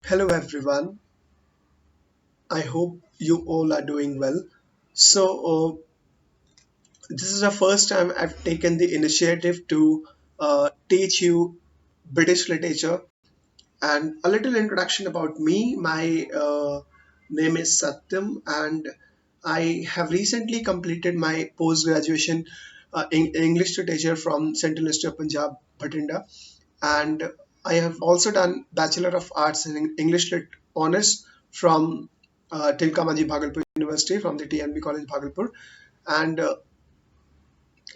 Hello everyone. I hope you all are doing well. This is the first time I've taken the initiative to teach you British literature. And a little introduction about me. My name is Satyam, and I have recently completed my post graduation in English literature from Central University of Punjab, Bhatinda. And I have also done Bachelor of Arts in English Lit Honors from Tilkamaji Bhagalpur University from the TNB College Bhagalpur. And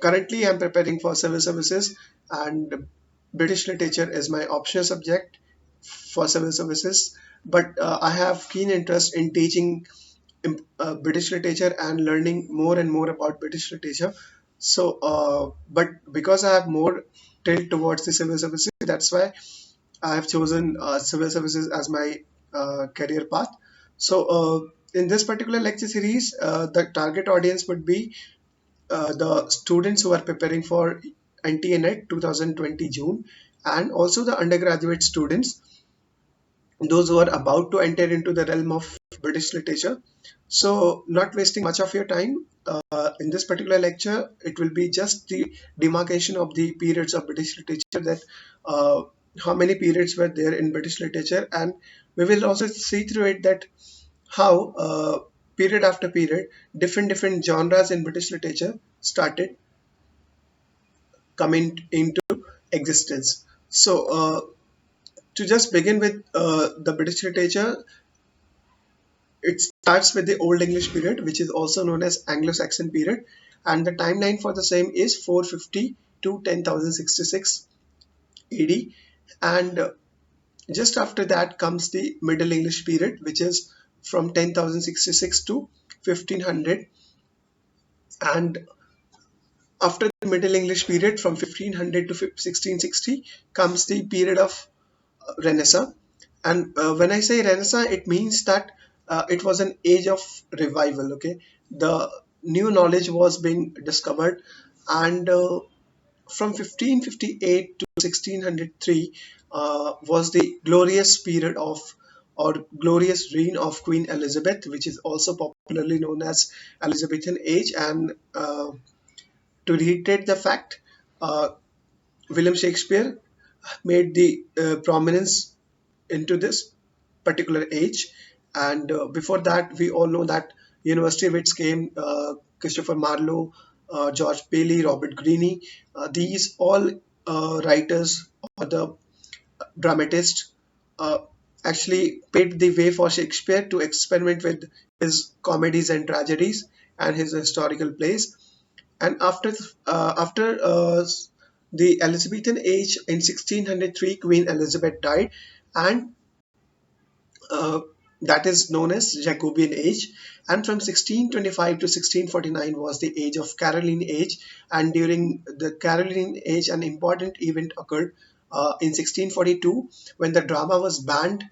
currently I'm preparing for civil services, and British literature is my optional subject for civil services. But I have keen interest in teaching British literature and learning more and more about British literature. But because I have more tilt towards the civil services, that's why I have chosen civil services as my career path. In this particular lecture series, the target audience would be the students who are preparing for NTA NEt 2020 June, and also the undergraduate students, those who are about to enter into the realm of British literature. So, not wasting much of your time, in this particular lecture, it will be just the demarcation of the periods of British literature, that uh, how many periods were there in British literature, and we will also see through it that how period after period different genres in British literature started coming into existence. To just begin with the British literature, it starts with the Old English period, which is also known as Anglo-Saxon period, and the timeline for the same is 450 to 10,066 AD. And just after that comes the Middle English period, which is from 10,066 to 1500. And after the Middle English period, from 1500 to 1660, comes the period of Renaissance. And when I say Renaissance, it means that it was an age of revival. Okay, the new knowledge was being discovered, and from 1558 to 1603 was the glorious period of, or glorious reign of Queen Elizabeth, which is also popularly known as Elizabethan age. And to reiterate the fact, uh, William Shakespeare made the prominence into this particular age. And before that, we all know that university wits came, Christopher Marlowe, George Paley, Robert Greene. These all writers or the dramatists uh, actually paved the way for Shakespeare to experiment with his comedies and tragedies and his historical plays. And after the Elizabethan age in 1603, Queen Elizabeth died, and uh, that is known as Jacobean age. And from 1625 to 1649 was the age of Caroline age. And during the Caroline age, an important event occurred in 1642, when the drama was banned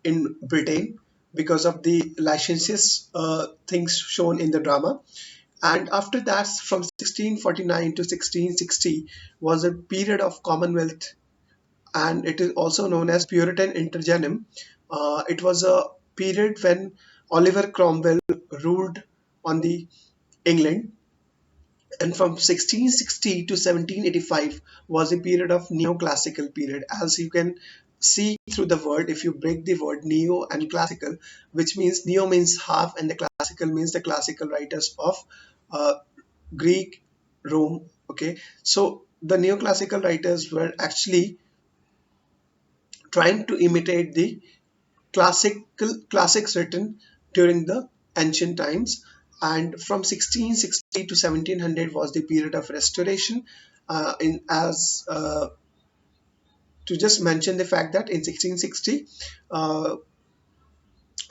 in Britain because of the licentious things shown in the drama. And after that, from 1649 to 1660 was a period of Commonwealth, and it is also known as Puritan Interregnum. It was a period when Oliver Cromwell ruled on the England, and from 1660 to 1785 was a period of neoclassical period. As you can see through the word, if you break the word neo and classical, which means neo means half and the classical means the classical writers of uh, Greek, Rome. Okay, so the neoclassical writers were actually trying to imitate the classics written during the ancient times. And from 1660 to 1700 was the period of restoration. In as To just mention the fact that in 1660,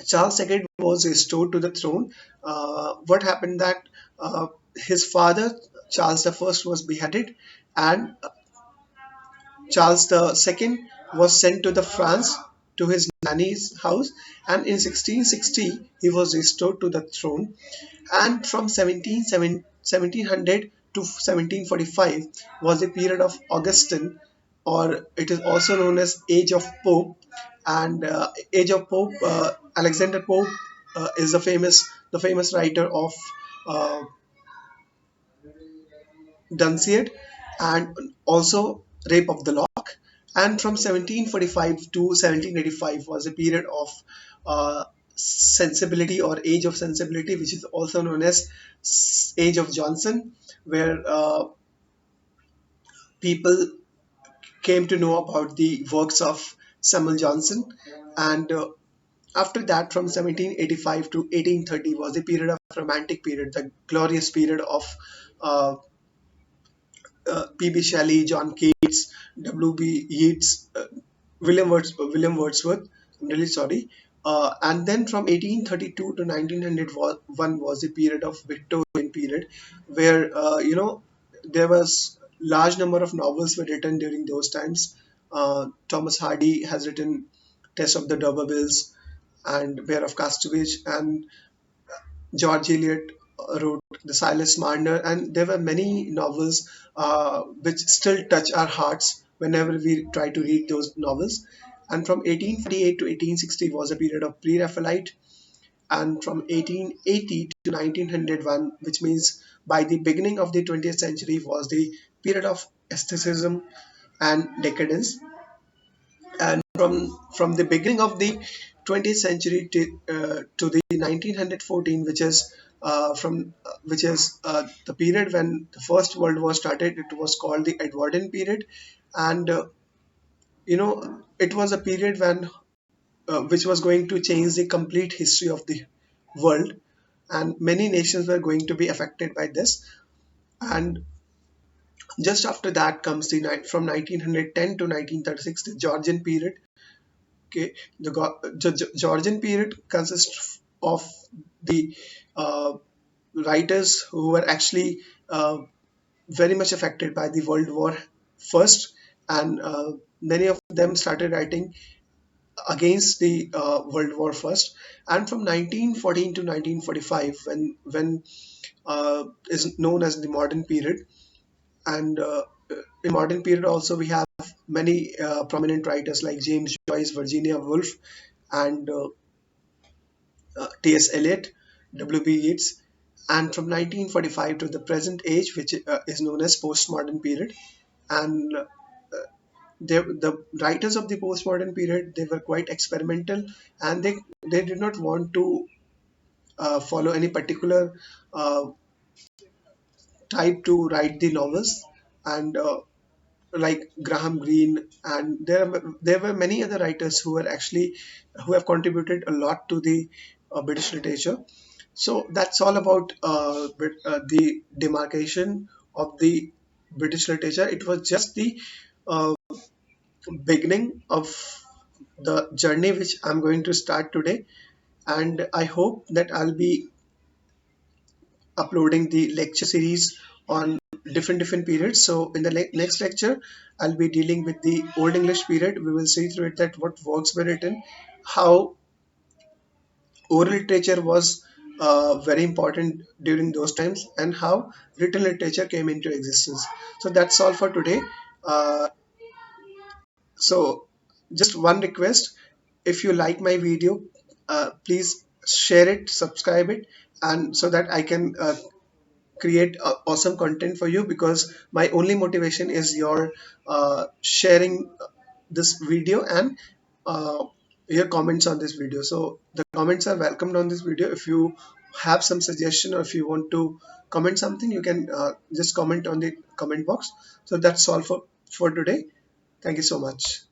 Charles II was restored to the throne. What happened that his father Charles I was beheaded, and Charles II was sent to the France to his nanny's house, and in 1660 he was restored to the throne. And from 1700 to 1745 was a period of Augustine, or it is also known as Age of Pope. And Age of Pope, Alexander Pope is the famous writer of uh, Dunciad, and also Rape of the Lock. And from 1745 to 1785 was a period of sensibility, or Age of Sensibility, which is also known as Age of Johnson, where people came to know about the works of Samuel Johnson. And after that, from 1785 to 1830 was a period of romantic period, the glorious period of uh, P.B. Shelley, John Keats, W.B. Yeats, William Wordsworth. I'm really sorry. And then from 1832 to 1901 was a period of Victorian period, where there was large number of novels were written during those times. Thomas Hardy has written Test of the D'Urbervilles and Bear of Casterbridge, and George Eliot wrote The Silas Marner, and there were many novels which still touch our hearts whenever we try to read those novels. And from 1848 to 1860 was a period of Pre-Raphaelite, and from 1880 to 1901, which means by the beginning of the 20th century, was the period of aestheticism and decadence. And from the beginning of the 20th century to the 1914, which is the period when the First World War started. It was called the Edwardian period. And it was a period when which was going to change the complete history of the world, and many nations were going to be affected by this. And just after that comes from 1910 to 1936, the Georgian period. Okay, the Georgian period consists of the uh, writers who were actually very much affected by the World War first, and many of them started writing against the World War first. And from 1914 to 1945, when is known as the modern period. And in modern period also we have many prominent writers like James Joyce, Virginia Woolf, and T.S. Eliot, W.B. Yeats. And from 1945 to the present age, which is known as postmodern period. And the writers of the postmodern period, they were quite experimental, and they did not want to follow any particular uh, type to write the novels. And like Graham Greene, and there were many other writers who have contributed a lot to the British literature. So that's all about the demarcation of the British literature. It was just the uh, beginning of the journey which I'm going to start today, and I hope that I'll be uploading the lecture series on different periods. So in the next lecture, I'll be dealing with the Old English period. We will see through it that what works were written, how oral literature was very important during those times, and how written literature came into existence. So that's all for today. Uh, so just one request: if you like my video, please share it, subscribe it, and so that I can create awesome content for you, because my only motivation is your sharing this video, and uh, your comments on this video. So the comments are welcomed on this video. If you have some suggestion, or if you want to comment something, you can just comment on the comment box. So that's all for today. Thank you so much.